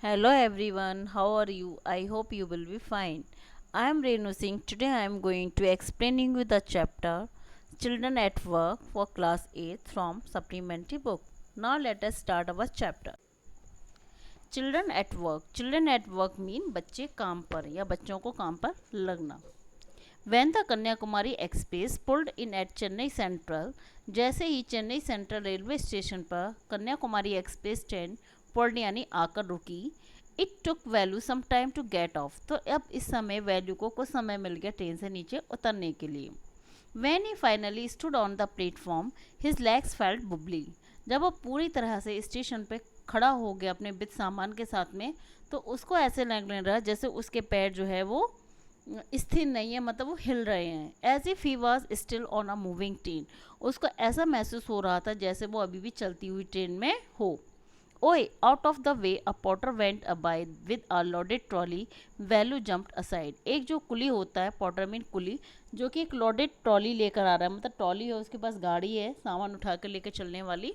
Hello everyone, how are you? I hope you will be fine. I am Renu Singh. Today I am going to explaining you the chapter Children at Work for class 8 from supplementary book. Now let us start our chapter. Children at work. Children at work mean बच्चे काम पर या बच्चों को काम पर लगना. When the Kanyakumari Express pulled in at Chennai Central, जैसे ही चेन्नई सेंट्रल रेलवे स्टेशन पर कन्याकुमारी एक्सप्रेस ट्रेन पुल्ड यानी आकर रुकी, it took Velu some time to get off. तो अब इस समय वैल्यू को कुछ समय मिल गया ट्रेन से नीचे उतरने के लिए. When he finally stood on the platform, his legs felt bubbly. जब वो पूरी तरह से स्टेशन पे खड़ा हो गया अपने वित्त सामान के साथ में, तो उसको ऐसे लगने रहा जैसे उसके पैर जो है वो स्थिर नहीं है, मतलब वो हिल रहे हैं. As if he was still on a moving train. उसको ऐसा महसूस हो रहा था जैसे वो अभी भी चलती हुई ट्रेन में हो. ओए out of the way a porter went by with a loaded trolley. Value jumped aside. एक जो कुली होता है, पॉटर मीन कुली, जो कि एक लोडेड ट्रॉली लेकर आ रहा है, मतलब ट्रॉली है, उसके पास गाड़ी है सामान उठा कर लेकर चलने वाली.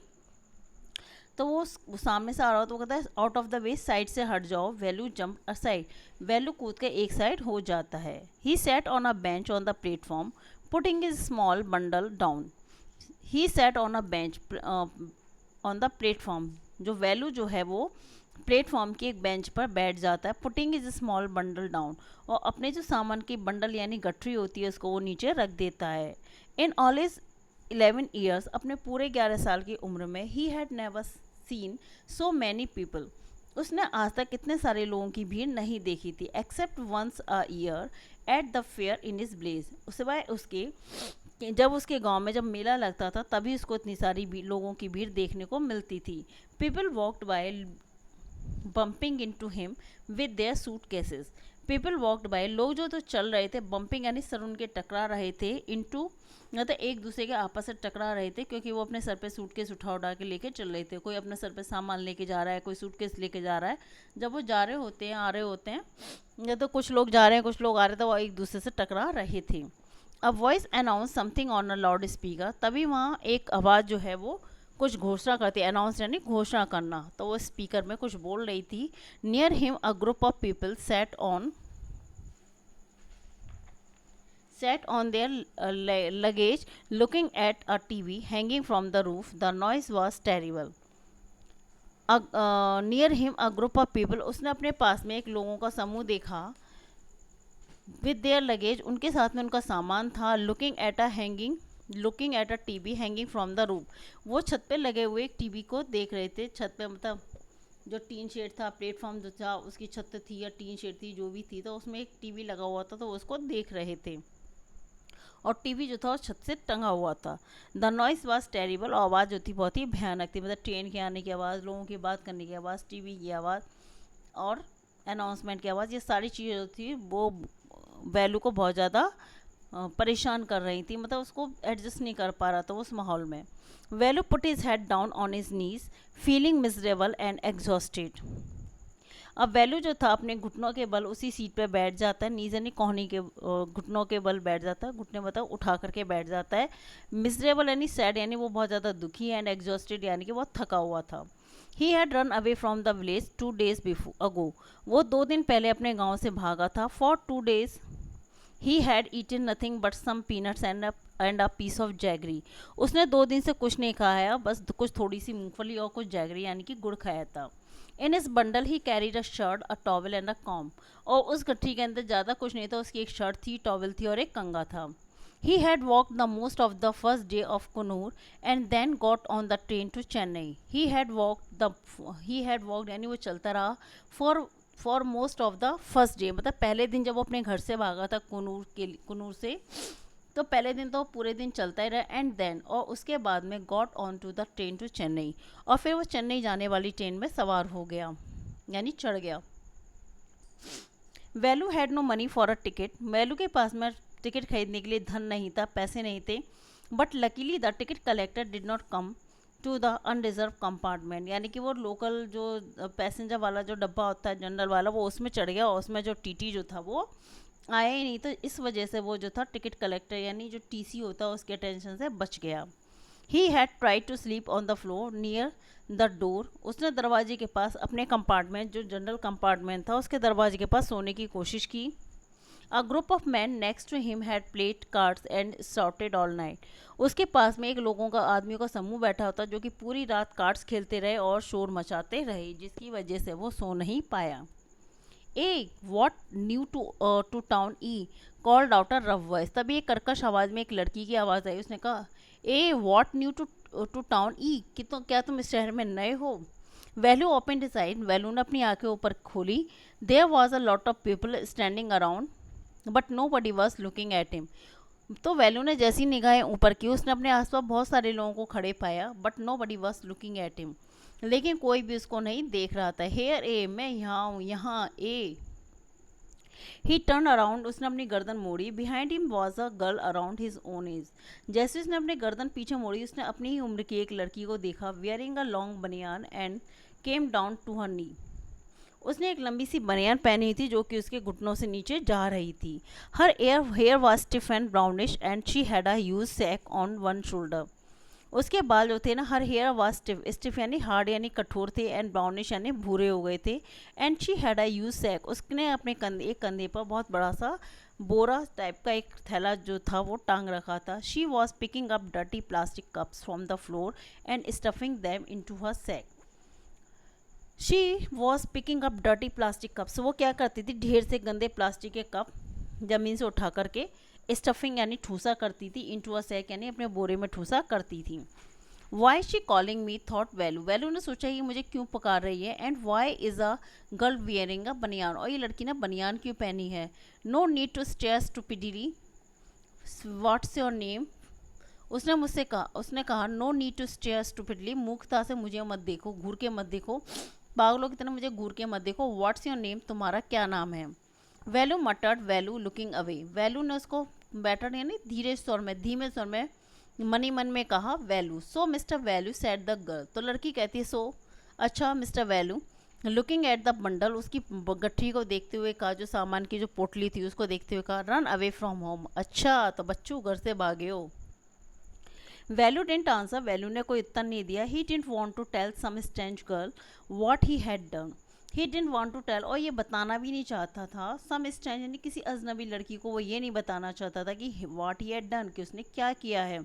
तो वो सामने से आ रहा हो तो वो कहता है out of the way, side से हट जाओ. Value jump aside. वैल्यू कूद के एक साइड हो जाता है. He sat on a bench on the platform putting his small bundle down. He sat on a bench on the platform. जो वैल्यू जो है वो प्लेटफॉर्म के एक बेंच पर बैठ जाता है. Putting his small bundle down. और अपने जो सामान की बंडल यानी गठरी होती है उसको वो नीचे रख देता है. In all is 11 years. अपने पूरे 11 साल की उम्र में he had never seen so many people. उसने आज तक इतने सारे लोगों की भीड़ नहीं देखी थी. Except once a year at the fair in his village. सिवाय उसके जब उसके गांव में जब मेला लगता था तभी उसको इतनी सारी लोगों की भीड़ देखने को मिलती थी. People walked by bumping into him with their suitcases केसेस. People walked by. लोग जो तो चल रहे थे, बम्पिंग यानी सर उनके टकरा रहे थे, इनटू मतलब एक दूसरे के आपस से टकरा रहे थे, क्योंकि वो अपने सर पे सूटकेस उठा के लेके चल रहे थे. कोई अपने सर पे सामान लेके जा रहा है, कोई सूटकेस लेके जा रहा है. जब वो जा रहे होते हैं, आ रहे होते हैं, या तो कुछ लोग जा रहे हैं कुछ लोग आ रहे थे, वो एक दूसरे से टकरा रहे थे. A voice announce something on a loud speaker. तभी वहाँ एक आवाज़ जो है वो कुछ घोषणा करती है. अनाउंस यानी घोषणा करना. तो वो स्पीकर में कुछ बोल रही थी. Near him a group of people sat on their luggage looking at a TV hanging from the roof. The noise was terrible. Near him a group of people. उसने अपने पास में एक लोगों का समूह देखा. With their luggage. उनके साथ में उनका सामान था. Looking at a TV hanging from the roof. वो छत पे लगे हुए एक टीवी को देख रहे थे. छत पे मतलब जो टीन शेड था, प्लेटफॉर्म जो था उसकी छत थी या टीन शेड थी जो भी थी, तो उसमें एक टीवी लगा हुआ था, तो उसको देख रहे थे. और टीवी जो था वो छत से टंगा हुआ था. The noise was terrible. और आवाज़ जो थी बहुत ही भयानक थी, मतलब ट्रेन के आने की आवाज़, लोगों की बात करने की आवाज़, टीवी की आवाज़ और अनाउंसमेंट की आवाज़. ये सारी चीज़ें जो थी वो वैल्यू को बहुत ज़्यादा परेशान कर रही थी, मतलब उसको एडजस्ट नहीं कर पा रहा था उस माहौल में. Value put his head down on his knees feeling miserable and exhausted. अब वैल्यू जो था अपने घुटनों के बल उसी सीट पे बैठ जाता है. नीज यानी कोहनी के घुटनों के बल बैठ जाता है. घुटने मतलब उठा करके बैठ जाता है. मिजरेबल यानी सैड यानी वो बहुत ज़्यादा दुखी है. एंड एग्जॉस्टेड यानी कि बहुत थका हुआ था. He had run away from the village 2 days before ago. वो 2 दिन पहले अपने गाँव से भागा था. For 2 days he had eaten nothing but some peanuts and a piece of jaggery. उसने 2 दिन से कुछ नहीं खाया, बस कुछ थोड़ी सी मूंगफली और कुछ जैगरी यानी कि गुड़ खाया था. इन इस bundle he carried a shirt, a towel and a com. और उस गठरी के अंदर ज़्यादा कुछ नहीं था. उसकी एक शर्ट थी, टॉवल थी और एक कंगा था. He had walk the most of the first day of Coonoor and then got on the train to Chennai. He had walked यानी वो चलता रहा फॉर मोस्ट ऑफ द फर्स्ट डे. मतलब पहले दिन जब वो अपने घर से भागा था कुनूर से, तो पहले दिन तो पूरे दिन चलता ही रहा. एंड देन और उसके बाद में got on to the train to Chennai. और फिर वो चेन्नई जाने वाली ट्रेन में सवार हो गया यानी चढ़ गया. Velu had no money for a ticket. Velu के पास में टिकट खरीदने के लिए धन नहीं था, पैसे नहीं थे. But luckily the ticket collector did not come to the unreserved compartment. यानी कि वो लोकल जो पैसेंजर वाला जो डब्बा होता है जनरल वाला, वो उसमें चढ़ गया और उसमें जो टीटी जो था वो आया ही नहीं. तो इस वजह से वो जो था टिकट कलेक्टर यानी जो टीसी होता है उसके टेंशन से बच गया. He had tried to sleep on the floor near the door, उसने दरवाजे के पास अपने कंपार्टमेंट, जो जनरल कंपार्टमेंट था उसके दरवाजे के पास सोने की कोशिश की। A group of men next to him had played cards and shouted all night, उसके पास में एक लोगों का, आदमियों का समूह बैठा होता जो कि पूरी रात कार्ड्स खेलते रहे और शोर मचाते रहे, जिसकी वजह से वो सो नहीं पाया। Eh what new to town he called out a rough voice, तभी एक कर्कश आवाज़ में एक लड़की की आवाज़ आई, उसने कहा ए वॉट न्यू टू टाउन ई, कि तो क्या तुम इस शहर में नए हो। वैल्यू ओपन डिसाइड, वैल्यू ने अपनी आंखें ऊपर खोली। There was a lot of people standing around but nobody was looking at him, तो वैल्यू ने जैसी निगाहें ऊपर की उसने अपने आसपास बहुत सारे लोगों को खड़े पाया, but nobody was looking at him, लेकिन कोई भी उसको नहीं देख रहा था। हेयर ए, मैं यहाँ हूँ, यहाँ ए। ही टर्न अराउंड, उसने अपनी गर्दन मोड़ी। Behind him was a girl around his own age, जैसे उसने अपनी गर्दन पीछे मोड़ी उसने अपनी ही उम्र की एक लड़की को देखा। Wearing a long banian and came down to her knee, उसने एक लंबी सी बनियान पहनी हुई थी जो कि उसके घुटनों से नीचे जा रही थी। Her hair was stiff and brownish and she had a huge sack on one shoulder, उसके बाल जो थे ना, her hair was stiff, stiff यानी हार्ड यानी कठोर थे, एंड ब्राउनिश यानी भूरे हो गए थे। And she had a huge sack, उसने अपने कंधे, एक कंधे पर बहुत बड़ा सा बोरा टाइप का एक थैला जो था वो टांग रखा था। She was picking up dirty plastic cups from the floor and stuffing them into her sack. She was picking up dirty plastic cups, वो क्या करती थी, ढेर से गंदे प्लास्टिक के कप ज़मीन से उठा करके स्टफिंग यानी ठूसा करती थी, इनटू अ सैक यानी अपने बोरे में ठूसा करती थी। Why she calling me thought Velu, Velu ने सोचा ये मुझे क्यों पुकार रही है। And why is a girl wearing a banian, और ये लड़की ना बनियान क्यों पहनी है। No need to stare stupidly, what's your name, उसने मुझसे कहा, उसने कहा no need to stare stupidly, मूर्खता से मुझे मत देखो, घूर के मत देखो, पागलों की तरह मुझे घूर के मत देखो। व्हाट्स योर नेम, तुम्हारा क्या नाम है। Value मटर्ड, value looking away, value ने उसको बैटर यानी धीरे स्वर में, धीमे स्वर में मनी मन में कहा value. So mister value said the girl, तो लड़की कहती है सो, अच्छा mister value. Looking at the bundle, उसकी गट्ठी को देखते हुए कहा, जो सामान की जो पोटली थी उसको देखते हुए कहा रन अवे फ्रॉम होम, अच्छा तो बच्चों घर से भागे हो। वैल्यू डिडंट आंसर, वैल्यू ने कोई उत्तर नहीं दिया। He didn't want to tell some strange girl what he had done, he didn't want to tell, और ये बताना भी नहीं चाहता था, सम स्ट्रेंज यानी किसी अजनबी लड़की को वो ये नहीं बताना चाहता था कि व्हाट ही हैड डन, कि उसने क्या किया है।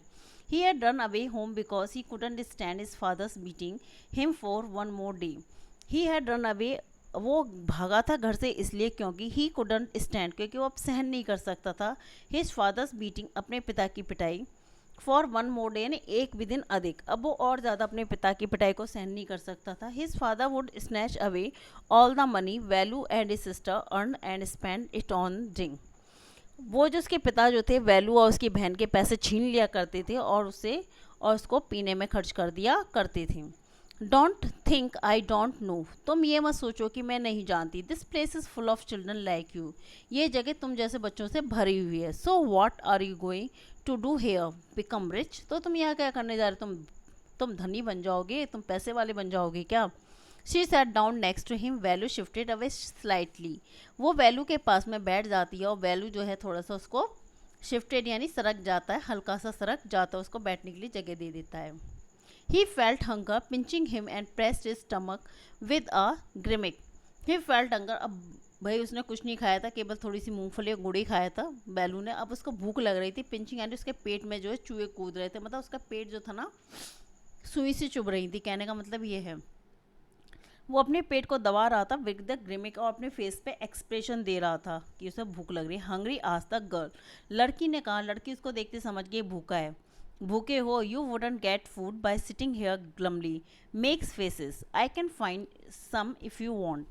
ही had run away home because he couldn't stand his father's beating him for one more day, he had run away, वो भागा था घर से इसलिए क्योंकि ही कुडंट स्टैंड, क्योंकि वो अब सहन नहीं कर सकता था हिज फादर्स बीटिंग, अपने पिता की पिटाई, फॉर वन मोर डे यानी एक भी दिन अधिक, अब वो और ज़्यादा अपने पिता की पिटाई को सहन नहीं कर सकता था। His father would snatch away all the money value and his sister earn and spend it on drink, वो जो उसके पिता जो थे वैल्यू और उसकी बहन के पैसे छीन लिया करते थे और उसको पीने में खर्च कर दिया करते थे। Don't think I don't know, तुम ये मत सोचो कि मैं नहीं जानती। This place is full of children like you, ये जगह तुम जैसे बच्चों से भरी हुई है। So what are you going to do here, become rich, तो तुम यहाँ क्या करने जा रहे, तुम धनी बन जाओगे, तुम पैसे वाले बन जाओगे क्या। She sat down next to him, Velu shifted away slightly, वो वैल्यू के पास में बैठ जाती है और वैल्यू जो है थोड़ा सा उसको शिफ्टेड यानी सरक जाता है, हल्का सा सरक जाता है, उसको बैठने के लिए जगह दे देता है। He felt hunger pinching him and pressed his stomach with a grimace. He felt hunger, अब भाई उसने कुछ नहीं खाया था, केवल थोड़ी सी मूंगफली और गुड़ी खाया था बैलू ने, अब उसको भूख लग रही थी। पिंचिंग यानी उसके पेट में जो है चूहे कूद रहे थे, मतलब उसका पेट जो था ना सुई से चुभ रही थी, कहने का मतलब ये है। वो अपने पेट को दबा रहा था विद द ग्रिमिक, और अपने फेस पे एक्सप्रेशन दे रहा था कि उसे भूख लग रही है। हंग्री आज तक गर्ल, लड़की ने कहा, लड़की उसको देखते समझ गई भूखा है। भूखे हो, you wouldn't get food by sitting here glumly, makes faces, I can find some if you want,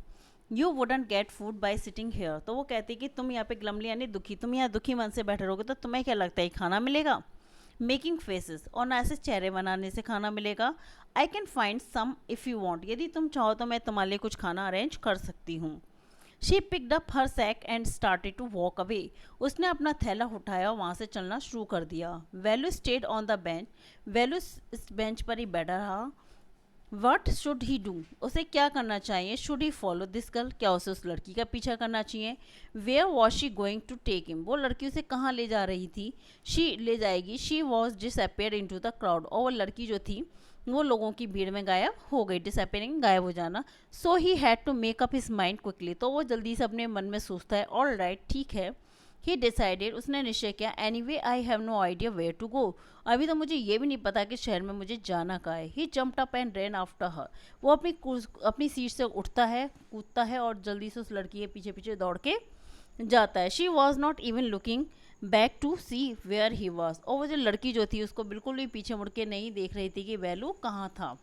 you wouldn't get food by sitting here, तो वो कहती कि तुम यहाँ पे ग्लमली यानी दुखी, तुम यहाँ दुखी मन से बैठे रहोगे तो तुम्हें क्या लगता है खाना मिलेगा। मेकिंग फेसेस, और ना ऐसे चेहरे बनाने से खाना मिलेगा। आई can find some if you want, यदि तुम चाहो तो मैं तुम्हारे लिए कुछ खाना अरेंज कर सकती हूँ। She picked up her sack and started to walk away, उसने अपना थैला उठाया और वहाँ से चलना शुरू कर दिया। Value stayed on the bench, value इस बेंच पर ही बैठा रहा। वट शुड ही डू, उसे क्या करना चाहिए? Should he follow this girl, क्या उसे उस लड़की का पीछा करना चाहिए? Where was she going to take him, वो लड़की उसे कहाँ ले जा रही थी? शी ले जाएगी। She was disappear into the crowd, और वो लड़की जो थी वो लोगों की भीड़ में गायब हो गई। डिसअपेयरिंग, गायब हो जाना। So he had to make up his mind quickly, तो वो जल्दी से अपने मन में सोचता है, ऑल राइट, ठीक है। ही डिसाइडेड, उसने निश्चय किया, anyway I have no idea where to go, अभी तो मुझे ये भी नहीं पता कि शहर में मुझे जाना कहाँ है। He jumped up and ran after her, वो अपनी सीट से उठता है, कूदता है और जल्दी से उस लड़की के पीछे पीछे दौड़ के जाता है। She was not even looking back to see where he was, और वो जो लड़की जो थी उसको बिल्कुल भी पीछे मुड़ के नहीं देख रही थी कि वैल्यू कहाँ था।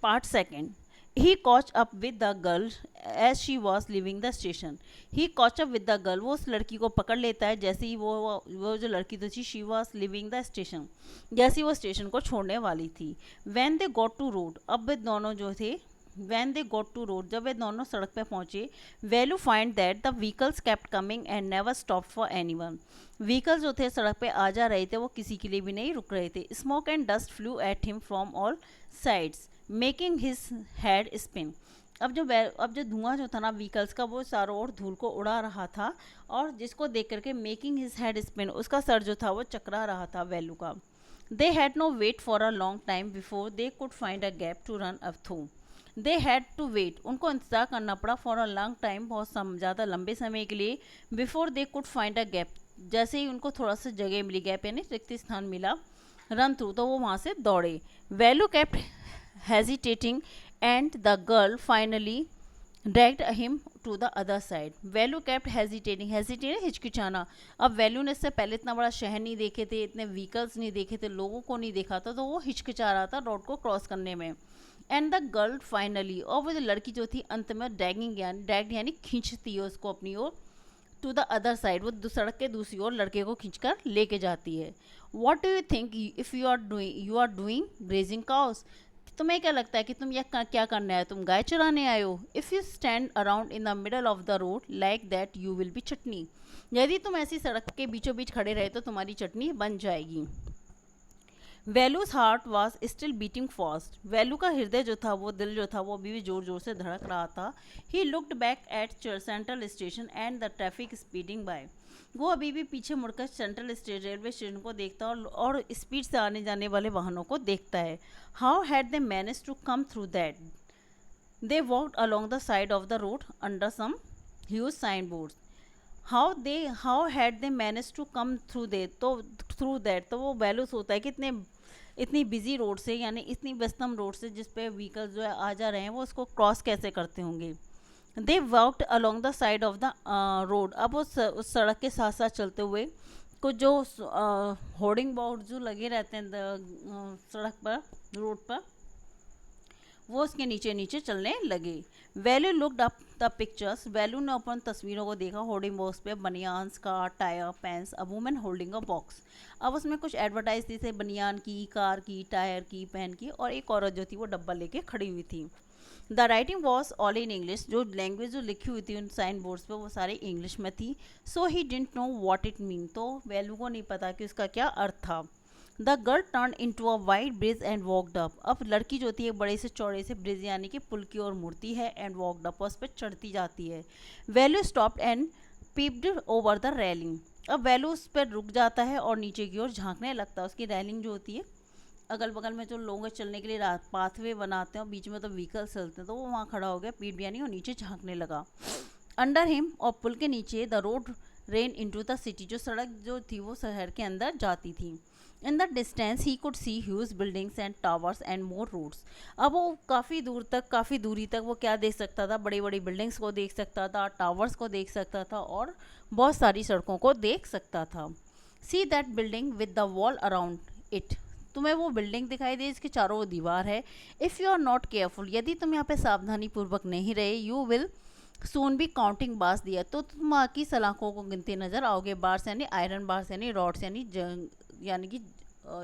Part second. He caught up with the girl as she was leaving the station. He caught up with the girl, वो उस लड़की को पकड़ लेता है जैसे ही वो जो लड़की तो थी, she was leaving the station, जैसे ही वो स्टेशन को छोड़ने वाली थी। When they got to road, अब वे दोनों जो थे, when they got to road, जब वे दोनों सड़क पे पहुंचे, Velu find that the vehicles kept coming and never stop for anyone, vehicles जो थे सड़क पे आ जा रहे थे, वो किसी के लिए भी नहीं रुक रहे थे। Smoke and dust flu at him from all sides making his head spin, अब जो धुआं जो था ना व्हीकल्स का, वो चारों ओर धूल को उड़ा रहा था, और जिसको देख करके मेकिंग हिज हेड स्पिन, उसका सर जो था वो चकरा रहा था वैल्यू का। They had no wait for a long time before they could find a gap to run up through, they had to wait, उनको इंतजार करना पड़ा, फॉर अ लॉन्ग टाइम, बहुत ज़्यादा लंबे समय के लिए, before they could find a gap, जैसे ही उनको थोड़ा सा जगह मिली, गैप यानी रिक्त स्थान मिला, रन थ्रू, तो वो वहाँ से दौड़े। Value kept hesitating and the girl finally dragged him to the other side. Value kept hesitating, hesitate हिचकिचाना, अब वैल्यू ने इससे पहले इतना बड़ा शहर नहीं देखे थे, इतने व्हीकल्स नहीं देखे थे, लोगों को नहीं देखा था, तो वो हिचकिचा रहा था रोड को क्रॉस करने में। एंड द गर्ल फाइनली, और वो जो लड़की जो थी अंत में ड्रैग्ड यानी खींचती है उसको अपनी ओर, टू द अदर साइड, वो सड़क के दूसरी ओर लड़के को खींचकर लेके जाती है। What do you think if you are doing grazing cows, तुम्हें क्या लगता है कि तुम यह क्या करने आए, तुम गाय चराने आए हो? If you stand around in the middle of the road like that you will be chutney, यदि तुम ऐसी सड़क के बीचों बीच खड़े रहे तो तुम्हारी चटनी बन जाएगी। Values heart was still beating fast, value का हृदय जो था, वो दिल जो था, वो अभी भी जोर जोर से धड़क रहा था। He looked back at central station and the traffic speeding by, वो अभी भी पीछे मुड़कर सेंट्रल रेलवे स्टेशन को देखता और स्पीड से आने जाने वाले वाहनों को देखता है। How had they manage to come through that, they walked along the side of the road under some huge sign boards, how had they manage to come through that, तो वो वैल्यू होता है कि इतनी बिजी रोड से, यानी इतनी व्यस्तम road से जिस पे व्हीकल्स जो है आ जा रहे हैं, वो उसको क्रॉस कैसे करते होंगे। They walked along the side of the road, अब उस सड़क के साथ साथ चलते हुए कुछ जो होर्डिंग बोर्ड जो लगे रहते हैं सड़क पर, रोड पर, वो उसके नीचे नीचे चलने लगे। Velu looked up the pictures, Velu ने अपन तस्वीरों को देखा, होर्डिंग बॉक्स पे banian, car, tyre, pans, a woman holding a box, अब उसमें कुछ एडवर्टाइज थी, से बनियान की, कार की, टायर की, पेन की, और एक औरत जो थी वो डब्बा लेके खड़ी हुई थी। The writing was all in English, जो लैंग्वेज जो लिखी हुई थी उन साइन बोर्ड्स पे वो सारे इंग्लिश में थी। So he didn't know what it mean, तो वैल्यू को नहीं पता कि उसका क्या अर्थ था। The girl turn into a wide bridge and walked up, अब लड़की जो होती है बड़े से चौड़े से ब्रिज यानी कि पुल की ओर मुड़ती है, एंड वॉकड अप, उस पर चढ़ती जाती है। Value stopped and peeped over the railing, अब वैल्यू उस पर रुक जाता है और नीचे की ओर झांकने लगता है। उसकी रेलिंग जो होती है, अगल बगल में जो लोग चलने के लिए पाथवे बनाते हैं और बीच में तो व्हीकल चलते हैं, तो वो वहाँ खड़ा हो गया, पीठ यानी और नीचे झांकने लगा। अंडर हिम, और पुल के नीचे, the road rain into the city, जो सड़क जो थी वो शहर के अंदर जाती थी। In the distance he could see huge buildings and towers and more roads, अब वो काफ़ी दूरी तक वो क्या देख सकता था, बड़ी बड़ी बिल्डिंग्स को देख सकता था, टावर्स को देख सकता था, और बहुत सारी सड़कों को देख सकता था। See that building with the wall around it, तुम्हें वो बिल्डिंग दिखाई दे इसके चारों ओर दीवार है। If you are not careful, यदि तुम यहाँ पे सावधानी पूर्वक नहीं रहे, यू विल सून भी काउंटिंग बार्स दिया, तो तुम की सलाखों को गिनते नजर आओगे। बार्स यानी आयरन बार्स यानी रॉड्स यानी कि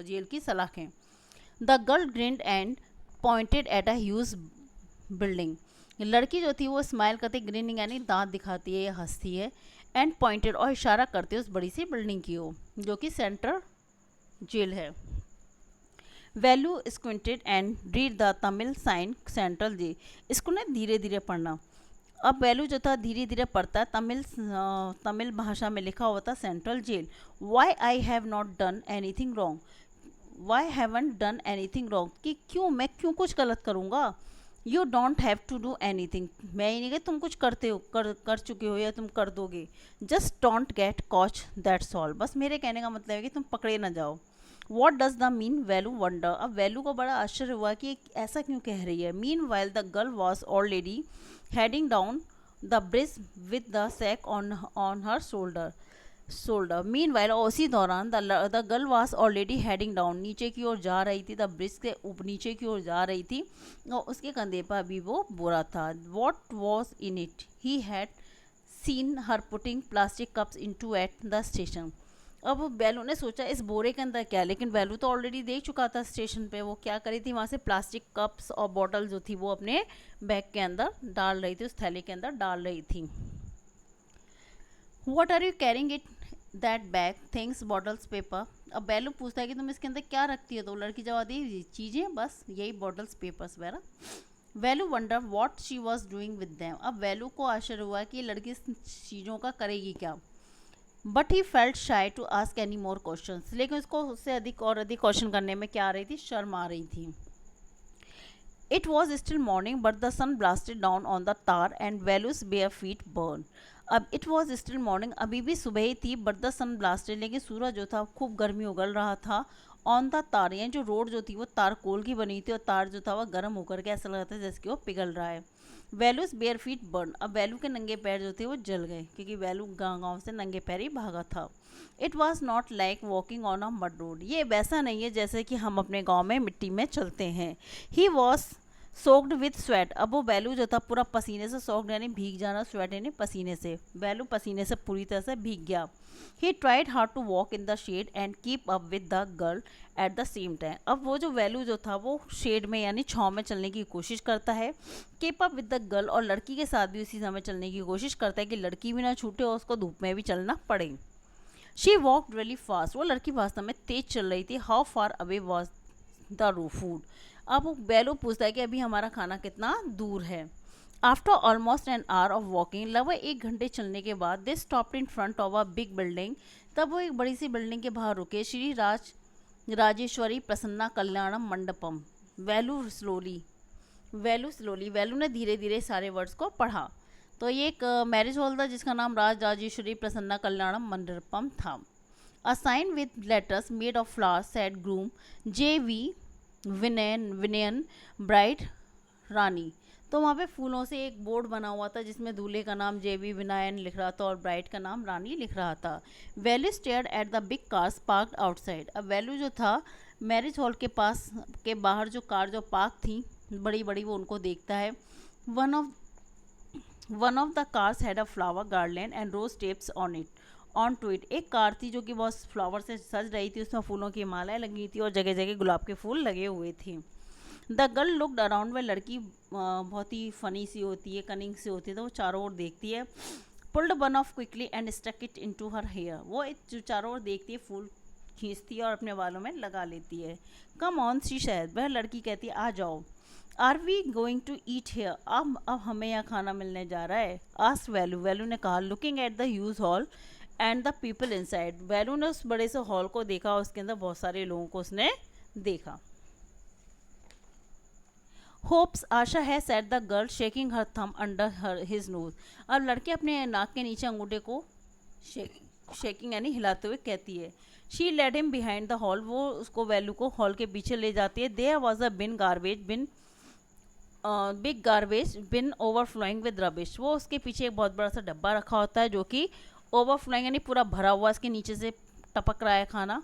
जेल की सलाखें। The girl grinned and pointed at a huge building, लड़की जो थी वो स्माइल करते, ग्रिनिंग यानी दांत दिखाती है या हंसती है, एंड पॉइंटेड और इशारा करते उस बड़ी सी बिल्डिंग की ओर जो कि सेंट्रल जेल है। Velu squinted and read the Tamil sign central J. इसको ना धीरे धीरे पढ़ना। अब वैल्यू जो था धीरे धीरे पढ़ता है। तमिल भाषा में लिखा हुआ था central jail. Why I have not done anything wrong, why haven't done anything wrong, कि क्यों, मैं क्यों कुछ गलत करूँगा। You don't have to do anything, मैं ही नहीं कि तुम कुछ करते हो, कर चुके हो या तुम कर दोगे। Just don't get caught, that's all, बस मेरे कहने का मतलब है कि तुम पकड़े ना जाओ। What does the mean, value wonder. अब वैल्यू को बड़ा आश्चर्य हुआ कि ऐसा क्यों कह रही है। Meanwhile the girl was already heading down the bridge with the sack on her shoulder. Meanwhile, उसी दौरान the girl was already heading down, नीचे की ओर जा रही थी। द ब्रिज के नीचे की ओर जा रही थी और उसके कंधे पर भी वो बोरा था। What was in it, he had seen her putting plastic cups into at the station. अब बैलू ने सोचा इस बोरे के अंदर क्या, लेकिन बैलू तो ऑलरेडी देख चुका था स्टेशन पे। वो क्या करी थी, वहाँ से प्लास्टिक कप्स और बॉटल जो थी वो अपने बैग के अंदर डाल रही थी, उस थैली के अंदर डाल रही थी। What are you carrying it that bag, things, bottles, paper. अब बैलू पूछता है कि तुम इसके अंदर क्या रखती हो, तो लड़की जवाब दी चीज़ें, बस यही बॉटल्स, पेपर्स वगैरह। Value wonder what she was doing with them. अब वैल्यू को आश्चर्य हुआ कि लड़की इस चीज़ों का करेगी क्या। But he felt shy to ask any more question, लेकिन उसको उससे अधिक और अधिक क्वेश्चन करने में क्या आ रही थी, शर्म आ रही थी। It was still morning but the sun blasted down on the tar and Velu's bare feet burn. अब इट वॉज स्टिल मॉर्निंग, अभी भी सुबह ही थी, बट द सन ब्लास्टेड, लेकिन सूरज जो था खूब गर्मी उगल रहा था। ऑन द तार, यानी जो रोड जो थी वो तार कोल की बनी थी और तार जो था वह गर्म होकर के ऐसा लग रहा था जैसे कि वो पिघल रहा है। वैल्यूज बेयर फीट बर्न, अब वैल्यू के नंगे पैर जो थे वो जल गए, क्योंकि वैल्यू गाँव से नंगे पैर ही भागा था। It was not like walking on a mud road, ये वैसा नहीं है जैसे कि हम अपने गाँव में मिट्टी में चलते हैं। He was soaked with sweat, अब वो वैल्यू जो था पूरा पसीने से, सोक्ड यानी भीग जाना, स्वेट यानी पसीने से, वैल्यू पसीने से पूरी तरह से भीग गया। He tried hard to walk in the shade and keep up with the girl at the same time. अब वो जो वैल्यू जो था वो शेड में यानी छाँव में चलने की कोशिश करता है, keep up with the girl, और लड़की के साथ भी उसी समय चलने की कोशिश करता है कि लड़की भी ना छूटे और उसको धूप में भी चलना पड़े। शी वॉकड रियली फास्ट, वो लड़की वास्तव में तेज चल रही थी। How far away was the food, अब वो बैलो पूछता है कि अभी हमारा खाना कितना दूर है। After almost an hour of walking, लगभग 1 घंटे चलने के बाद, they stopped in front of a big building, तब वो एक बड़ी सी बिल्डिंग के बाहर रुके। श्री राजेश्वरी प्रसन्ना कल्याणम मंडपम। वैल्यू ने धीरे धीरे सारे वर्ड्स को पढ़ा। तो ये एक मैरिज हॉल था जिसका नाम राजेश्वरी प्रसन्ना कल्याणम मंडपम था। A sign with letters made of flowers said groom J.V. Vinayan bride Rani. तो वहाँ पे फूलों से एक बोर्ड बना हुआ था जिसमें दूल्हे का नाम J.V. विनयन लिख रहा था और ब्राइड का नाम रानी लिख रहा था। Value stared at the big cars parked outside, अब वैल्यू जो था मैरिज हॉल के पास के बाहर जो कार जो पार्क थी बड़ी बड़ी, वो उनको देखता है। One of the cars had a flower garland and rose tapes on to it, एक कार थी जो कि बहुत फ्लावर से सज रही थी, उसमें फूलों की मालाएं लगी थी और जगह जगह गुलाब के फूल लगे हुए थे। द गर्ल लुक्ड अराउंड, वह लड़की बहुत ही फनी सी होती है, कनिंग सी होती है, तो वो चारों ओर देखती है। Pulled one off quickly and stuck it into her hair, वो जो चारों ओर देखती है फूल खींचती है और अपने बालों में लगा लेती है। कम ऑन शी शायद, वह लड़की कहती है आ जाओ। Are we going to eat here, अब हमें यहाँ खाना मिलने जा रहा है। आस्क वैल्यू ने कहा, looking at the huge hall and the people inside. Value ने उस बड़े से हॉल को देखा, उसके अंदर बहुत सारे लोगों को उसने देखा। होप्स, आशा है, सेट द गर्ल शेकिंग हर थम अंडर हिज नोज। अब लड़के अपने नाक के नीचे अंगूठे को शेकिंग यानी हिलाते हुए कहती है। She led him behind the hall, वो उसको वैल्यू को हॉल के पीछे ले जाती है। There was a big garbage bin overflowing with rubbish, वो उसके पीछे एक बहुत बड़ा सा डब्बा रखा होता है जो कि ओवरफ्लोइंग यानी पूरा भरा हुआ, इसके नीचे से टपक रहा है खाना।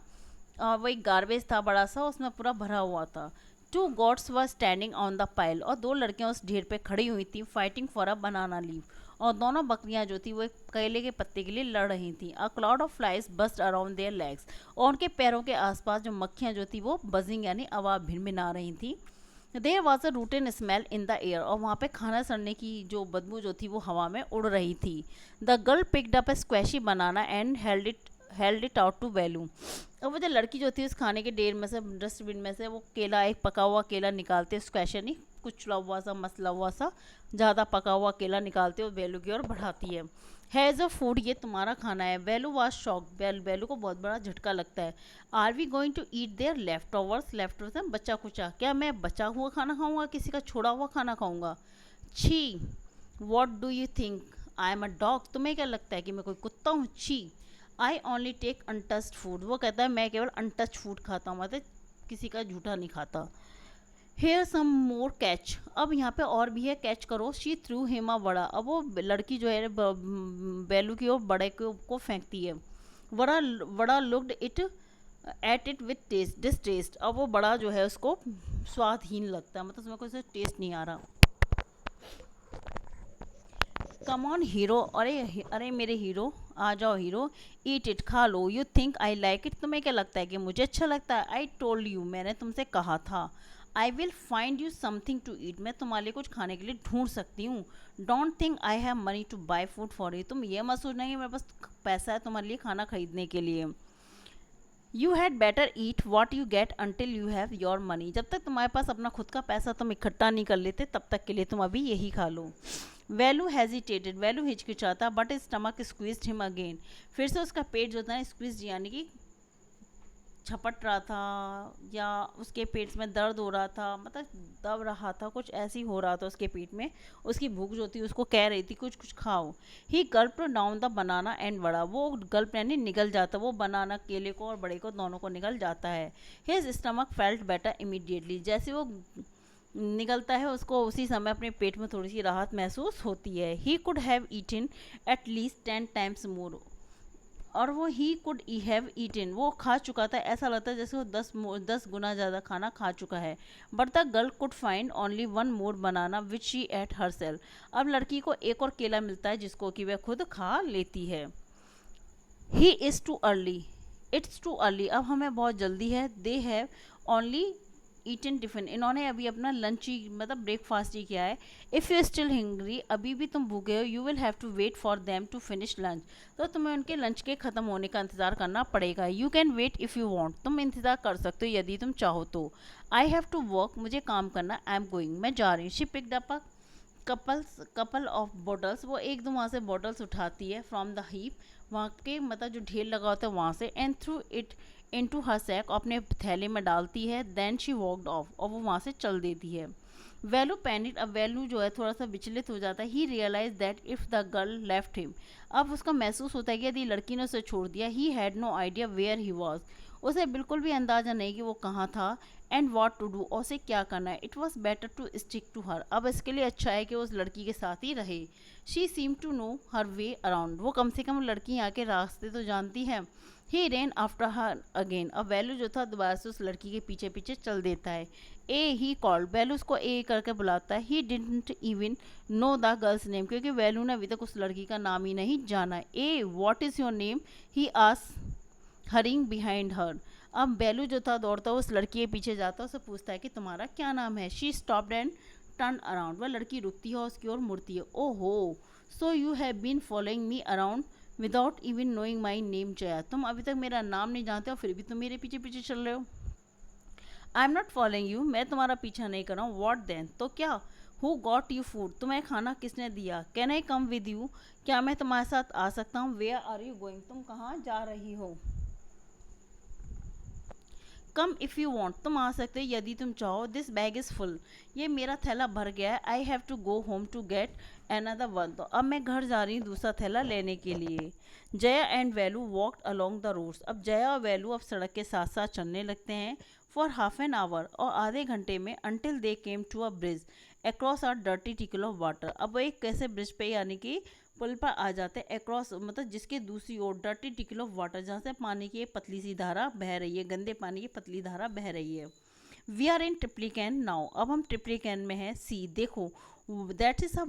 वो एक गार्बेज था बड़ा सा, उसमें पूरा भरा हुआ था। Two goats were standing on the pile, और 2 लड़कियां उस ढेर पे खड़ी हुई थी। Fighting for a banana leaf, और दोनों बकरियां जो थी वो एक केले के पत्ते के लिए लड़ रही थी। A cloud of flies buzzed around their legs, और उनके पैरों के आसपास जो मक्खियां जो थी वो बजिंग यानी आवाज़ भिनभिना रही थी। There was a rotten smell in the air, और वहाँ पे खाना सड़ने की जो बदबू जो थी वो हवा में उड़ रही थी। The girl picked up a squashy banana and held it out to Velu. अब वो जो लड़की जो थी उस खाने के ढेर में से, डस्टबिन में से वो केला, एक पका हुआ केला निकालते, उसको ऐसे नहीं कुचला हुआ सा, मसला हुआ सा ज़्यादा पका हुआ केला निकालते और वैल्यू की ओर बढ़ाती है। हैज़ अ फूड, ये तुम्हारा खाना है। वैल्यू वाज शॉक, वैल्यू को बहुत बड़ा झटका लगता है। Are we going to eat their leftovers, leftovers है बचा कुचा, क्या मैं बचा हुआ खाना खाऊंगा, किसी का छोड़ा हुआ खाना खाऊंगा। छी, what do you think I am a dog, तुम्हें क्या लगता है कि मैं कोई कुत्ता हूँ। छी, I only take untouched food, वो कहता है मैं केवल अनटच फूड खाता हूँ, मतलब किसी का झूठा नहीं खाता। हेयर सम मोर कैच, अब यहाँ पे और भी है, कैच करो। She threw him a vada, अब वो लड़की जो है बैलू की ओर बड़े को फेंकती है। वड़ा वड़ा looked it at it with taste distaste, अब वो बड़ा जो है उसको स्वादहीन लगता है, मतलब उसमें कोई टेस्ट नहीं आ रहा। कम ऑन हीरो, अरे अरे मेरे हीरो, आ जाओ हीरो, ईट इट, खा लो। You think I like it, तुम्हें क्या लगता है कि मुझे अच्छा लगता है। आई टोल्ड यू, मैंने तुमसे कहा था। I will find you something to eat, मैं तुम्हारे लिए कुछ खाने के लिए ढूंढ सकती हूँ। Don't think I have money two by food for you, तुम ये मत सोचना कि मेरे पास पैसा है तुम्हारे लिए खाना खरीदने के लिए। You had better eat what you get until you have your money, जब तक तुम्हारे पास अपना खुद का पैसा तुम इकट्ठा नहीं कर लेते तब तक के लिए तुम अभी यही खा लो। वैल्यू हेजिटेटेड, वैल्यू हिचकिचाता, but stomach squeezed him again, फिर से उसका पेट जो था स्क्वीज यानी कि छपट रहा था, या उसके पेट में दर्द हो रहा था, मतलब दब रहा था, कुछ ऐसी हो रहा था उसके पेट में। उसकी भूख जो थी उसको कह रही थी कुछ कुछ खाओ। He gulp down the banana and बड़ा, वो गल्प यानी निगल जाता, वो बनाना केले को और बड़े को दोनों को निगल जाता है। His stomach felt better immediately, जैसे वो निकलता है उसको उसी समय अपने पेट में थोड़ी सी राहत महसूस होती है। He could have eaten at least 10 times more, और वो ही कुड हैव ईटन, वो खा चुका था, ऐसा लगता है जैसे वो 10 गुना ज़्यादा खाना खा चुका है। But the girl could find only one more banana which she at her self, अब लड़की को एक और केला मिलता है जिसको कि वह खुद खा लेती है। He is too early, it's too early, अब हमें बहुत जल्दी है। They have only eaten tiffin, इन्होंने अभी अपना लंच ही मतलब ब्रेकफास्ट ही किया है। इफ़ यू स्टिल हिंग्री, अभी भी तुम भूखे हो, you will have to wait for them to finish lunch, तो तुम्हें उनके लंच के ख़त्म होने का इंतज़ार करना पड़ेगा। You can wait if you want, तुम इंतज़ार कर सकते हो यदि तुम चाहो तो। आई हैव टू वर्क, मुझे काम करना। आई एम गोइंग, मैं जा रही हूँ। She picked up a couple of bottles, वो एक दो वहाँ से बॉटल्स उठाती है। फ्रॉम द हीप, वहाँ के मतलब जो ढेर लगा होता है वहाँ से। And threw it into her sack, अपने थैले में डालती है। देन शी वॉकड ऑफ, और वो वहाँ से चल देती है। वैल्यू पैनिक, अब वैल्यू जो है थोड़ा सा विचलित हो जाता है। He realise that if the girl left him, अब उसका महसूस होता है कि यदि लड़की ने उसे छोड़ दिया। He had no idea where he was, उसे बिल्कुल भी अंदाज़ा नहीं कि वो कहाँ था। एंड वॉट टू डू, और उसे क्या करना है। It was better to stick to her, अब इसके लिए अच्छा है कि वो उस लड़की के साथ ही रहे। She seem to know her way around, वो कम से कम लड़की यहाँ के रास्ते तो जानती है। ही रेन आफ्टर हर अगेन, अब वैल्यू जो था दोबारा से उस लड़की के पीछे पीछे चल देता है। ए ही कॉल्ड, वैल्यू उसको ए करके बुलाता है। He didn't even know the girls name, क्योंकि वैल्यू ने अभी तक उस लड़की का नाम ही नहीं जाना। Eh what is your name, he ask hurrying behind her, अब वैल्यू जो था दौड़ता हुआ उस लड़की के पीछे जाता है, उसे पूछता है कि तुम्हारा क्या नाम है। She stopped and turn around, वह लड़की रुकती है और उसकी ओर मुड़ती है। ओहो, so you have been following me around without even knowing my name Jaya, तुम अभी तक मेरा नाम नहीं जानते हो फिर भी तुम मेरे पीछे पीछे चल रहे हो। I am not following you, मैं तुम्हारा पीछा नहीं कर रहा हूँ। वॉट देन, तो क्या। हु गॉट यू फूड, तुम्हें खाना किसने दिया। Can I come with you, क्या मैं तुम्हारे साथ आ सकता हूँ। वेयर आर यू गोइंग, तुम कहाँ जा रही हो। कम इफ़ यू वॉन्ट, तुम आ सकते हो यदि तुम चाहो। दिस बैग इज़ फुल, ये मेरा थैला भर गया है। I have to go home to get another one, तो अब मैं घर जा रही हूँ दूसरा थैला लेने के लिए। Jaya and Velu walked along the roads, अब जया और वैल्यू अब सड़क के साथ साथ चलने लगते हैं। फॉर हाफ एन आवर, और आधे घंटे में। Until they came to a bridge across a dirty trickle of water, अब वो एक कैसे ब्रिज पे यानी कि पुल पर आ जाते हैं। अक्रॉस मतलब जिसके दूसरी ओर डर्टी टिकल ऑफ वाटर, जहाँ से पानी की एक पतली सी धारा बह रही है, गंदे पानी की पतली धारा बह रही है। We are in Triplicane now, अब हम ट्रिप्लिकैन में हैं। सी देखो, that is a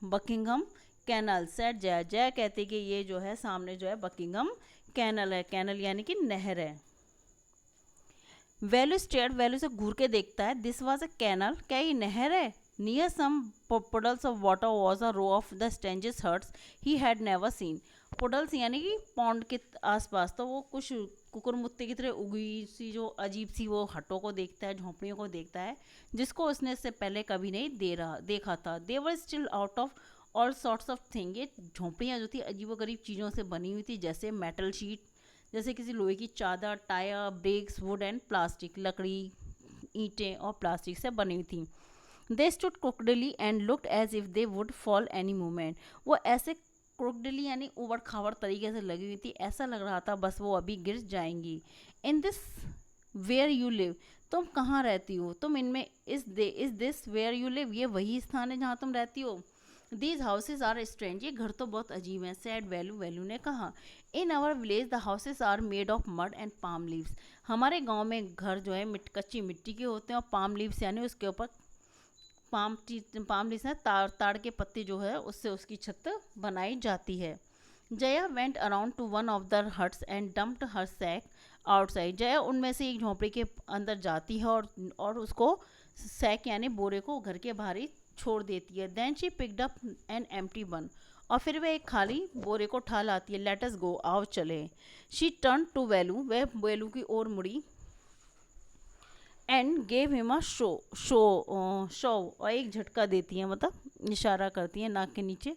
Buckingham canal, said Jaya, Jaya कहते कि ये जो है सामने जो है बकिंगम कैनल है। कैनल यानी कि नहर है। वैल्यू स्टेयर, वैल्यू से घूर के देखता है। दिस वॉज अ कैनल, क्या ये नहर है। Near some puddles of water was a row of the strangest huts he had never seen, poodles यानी कि पौंड के आसपास, तो वो कुछ कुकुरमुत्ते की तरह उगी सी जो अजीब सी वो हटों को देखता है, झोंपड़ियों को देखता है, जिसको उसने इससे पहले कभी नहीं देखा था। They were still out of all sorts of thing. ये झोंपड़ियाँ जो थी अजीबोगरीब चीज़ों से बनी हुई थी, जैसे मेटल शीट, जैसे किसी लोहे की चादर, tyre, bricks, wood and plastic, लकड़ी, ईंटें और प्लास्टिक से बनी हुई थी। They stood crookedly and looked as if they would fall any moment. वो ऐसे क्रोकडली यानी उबड़ खाबड़ तरीके से लगी हुई थी, ऐसा लग रहा था बस वो अभी गिर जाएंगी। In this where you live, तुम कहाँ रहती हो, तुम इनमें इस दिस वेयर यू लिव, ये वही स्थान है जहाँ तुम रहती हो। दीज हाउसेज आर स्ट्रेंज, ये घर तो बहुत अजीब हैं, सैड वैल्यू वैल्यू ने कहा। In our village the houses are made of mud and palm leaves, हमारे गांव में घर जो है कच्ची मिट्टी के होते हैं और पाम लीव्स यानी उसके ऊपर पाम लीव्स हैं, ताड़ के पत्ते जो है उससे उसकी छत बनाई जाती है। Jaya went around to one of the huts and dumped her sack outside. Jaya उनमें से एक झोंपड़ी के अंदर जाती है और उसको सैक यानी बोरे को घर के बाहर ही छोड़ देती है। Then she picked up an empty one, और फिर वह एक खाली बोरे को उठा लाती है। लेट अस गो, आओ चले। शी टर्न टू वेलू, वह वेलू की ओर मुड़ी and gave him a show, और एक झटका देती है, मतलब इशारा करती है नाक के नीचे,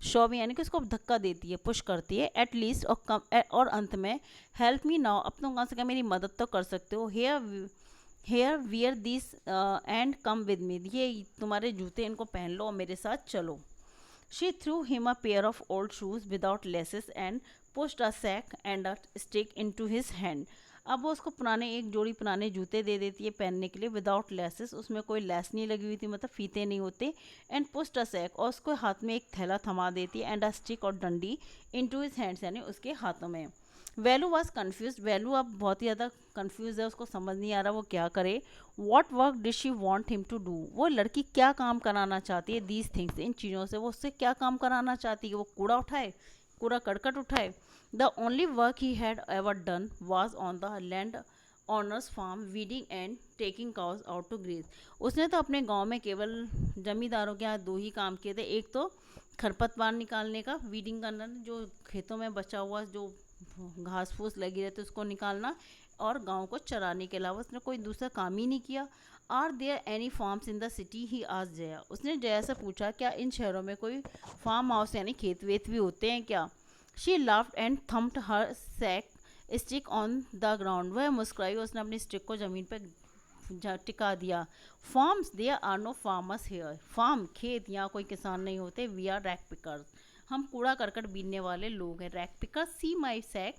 शो भी यानी कि उसको धक्का देती है, पुश करती है। एट लीस्ट और अंत में हेल्प मी नाउ, अब तुम कम से कम मेरी मदद तो कर सकते हो। Here wear this and come with me, ये तुम्हारे जूते, इनको पहन लो और मेरे साथ चलो। She threw him a pair of old shoes without laces and pushed a sack and a stick into his hand. अब वो उसको एक जोड़ी पुराने जूते दे देती है पहनने के लिए, विदाउट लेसेस, उसमें कोई लेस नहीं लगी हुई थी, मतलब फीते नहीं होते। एंड पुस्ट अ सैक, और उसको हाथ में एक थैला थमा देती है, एंड अ स्टिक और डंडी इनटू हिज हैंड्स यानी उसके हाथों में। वैलू वॉज कन्फ्यूज, वैलू अब बहुत ही ज़्यादा कन्फ्यूज है, उसको समझ नहीं आ रहा वो क्या करे। What work did she want him to do, वो लड़की क्या काम कराना चाहती है, दीज थिंग्स, इन चीज़ों से वो उससे क्या काम कराना चाहती है कि वो कूड़ा उठाए, कूड़ा करकट उठाए। The only work he had ever done was on the land owner's farm, weeding and taking cows out to graze. उसने तो अपने गांव में केवल जमींदारों के यहाँ दो ही काम किए थे, एक तो खरपतवार निकालने का, वीडिंग करना, जो खेतों में बचा हुआ जो घास फूस लगी रहती उसको निकालना, और गांव को चराने के अलावा उसने कोई दूसरा काम ही नहीं किया। Are there any farms in the city, he आज जया, उसने जया से पूछा क्या इन शहरों में कोई फार्म हाउस यानी खेत वेत भी होते हैं क्या। She laughed and thumped her sack stick on the ground, वह मुस्कुराई, उसने अपनी स्टिक को ज़मीन पर टिका दिया। Farms, there are no farmers here, farm खेत, यहाँ कोई किसान नहीं होते। वी आर रैक पिकर्स, हम कूड़ा करकट बीनने वाले लोग हैं। Rag picker, see my sack,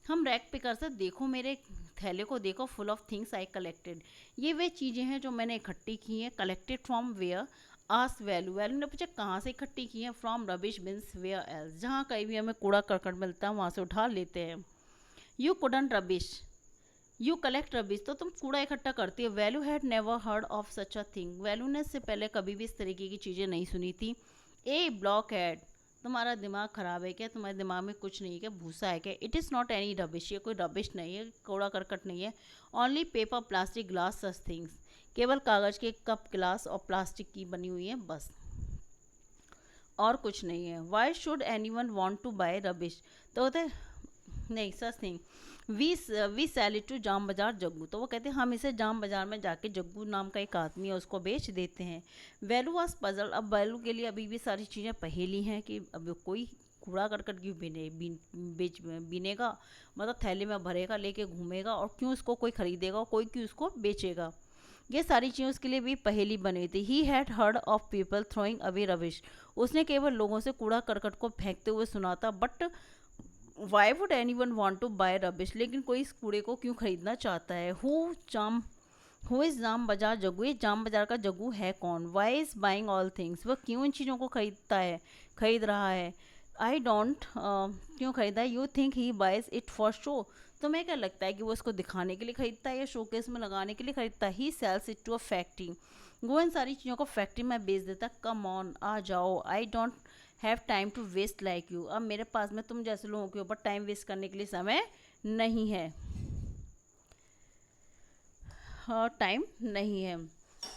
हम रैक पिकर से, देखो मेरे थैले को देखो, full of things I collected, ये वे चीज़ें हैं जो मैंने इकट्ठी की हैं। कलेक्टेड फ्रॉम वेयर, आस वैल्यू, वैल्यू ने पूछा कहाँ से इकट्ठी की हैं। From rubbish bins where else, जहाँ कहीं भी हमें कूड़ा करकट मिलता है वहाँ से उठा लेते हैं। You couldn't rubbish, you collect rubbish, तो तुम कूड़ा इकट्ठा करती है। Value had never heard of such a thing, value ने इससे पहले कभी भी इस तरीके की चीज़ें नहीं सुनी थी। ए ब्लॉक हेड, तुम्हारा दिमाग ख़राब है क्या, तुम्हारे दिमाग में कुछ नहीं है क्या, भूसा है क्या। It is not any rubbish, ये कोई रबिश नहीं है, कूड़ा करकट नहीं है। Only paper, plastic, glass, such things, केवल कागज़ के कप, गिलास और प्लास्टिक की बनी हुई है बस, और कुछ नहीं है। Why should anyone want to buy rubbish, तो होते नहीं, such thing, we sell it to Jam Bazaar Jaggu, तो वो कहते हैं हम इसे जाम बाजार में जाके, जग्गू नाम का एक आदमी है उसको बेच देते हैं। वैल्यू वाज पजल, अब वैल्यू के लिए अभी भी सारी चीज़ें पहेली हैं कि अब कोई कूड़ा करकट क्यों बीनेगा, मतलब थैले में भरेगा, लेके घूमेगा, और क्यों उसको कोई खरीदेगा और कोई क्यों उसको बेचेगा। ये सारी चीज़ें उसके लिए भी पहेली बनी थी। He had heard of people throwing away rubbish, उसने केवल लोगों से कूड़ा करकट को फेंकते हुए सुना था। But why would anyone want to buy rubbish, लेकिन कोई इस कूड़े को क्यों खरीदना चाहता है। हु इज़ जाम बाजार जग्गू, ये जाम बाजार का जग्गू है कौन। Why is buying all things, वह क्यों इन चीज़ों को खरीद रहा है। आई डोंट, क्यों खरीदा है। You think he buys it for show, तुम्हें क्या लगता है कि वो इसको दिखाने के लिए खरीदता है या शोकेस में लगाने के लिए खरीदता है। He sells it to a factory, वो इन सारी चीज़ों को फैक्ट्री में बेच देता। कम ऑन, आ जाओ। I don't have time to waste like you, अब मेरे पास में तुम जैसे लोगों के ऊपर टाइम वेस्ट करने के लिए समय नहीं है, हाँ टाइम नहीं है।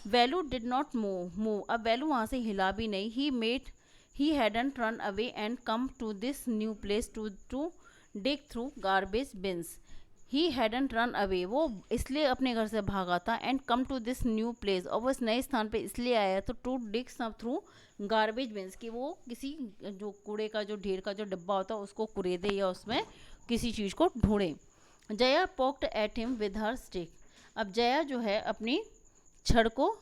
वैल्यू डिड नॉट मूव, अब वैल्यू वहाँ से हिला भी नहीं। He made he hadn't run away and come to this new place to dig through garbage bins. He hadn't run away, वो इसलिए अपने घर से भागा था, and come to this new place, और वो इस नए स्थान पे इसलिए आया तो to dig some through garbage bins, कि वो किसी जो कूड़े का जो ढेर का जो डिब्बा होता है उसको कुरेदे या उसमें किसी चीज़ को ढूंढे. Jaya poked at him with her stick. अब जया जो है अपनी छड़ को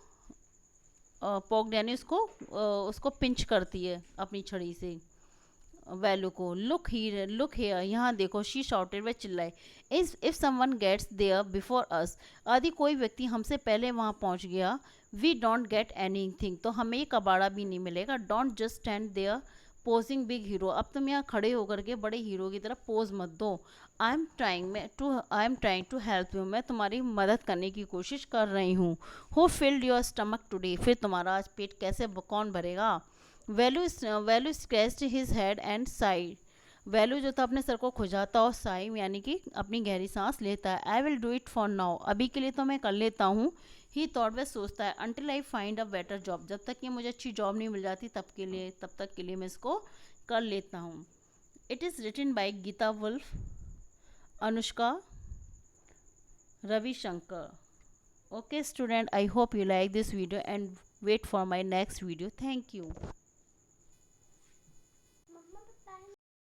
पोक्ड यानी उसको पिंच करती है अपनी छड़ी से वैल्यू को. लुक हियर, यहाँ देखो. शी शाउटेड, वह चिल्लाए. If someone gets there before us, यदि कोई व्यक्ति हमसे पहले वहाँ पहुँच गया, वी डोंट गेट एनीथिंग, तो हमें ये कबाड़ा भी नहीं मिलेगा. Don't just stand there posing big hero, अब तुम यहाँ खड़े होकर के बड़े हीरो की तरह पोज मत दो. I am trying to help you, मैं तुम्हारी मदद करने की कोशिश कर रही हूँ. Who filled your stomach today, फिर तुम्हारा आज पेट कैसे कौन भरेगा. Velu scratched his head and sighed, Velu जो था अपने सर को खुजाता और साई यानी कि अपनी गहरी सांस लेता है. I will do it for now, अभी के लिए तो मैं कर लेता हूँ. ही थॉट, वह सोचता है. Until I find a better job, जब तक कि मुझे अच्छी जॉब नहीं मिल जाती तब तक के लिए मैं इसको कर लेता हूँ. It is written by Gita Wolf, Anushka, Ravishankar. Okay student, I hope you like this video and wait for my next video. Thank you.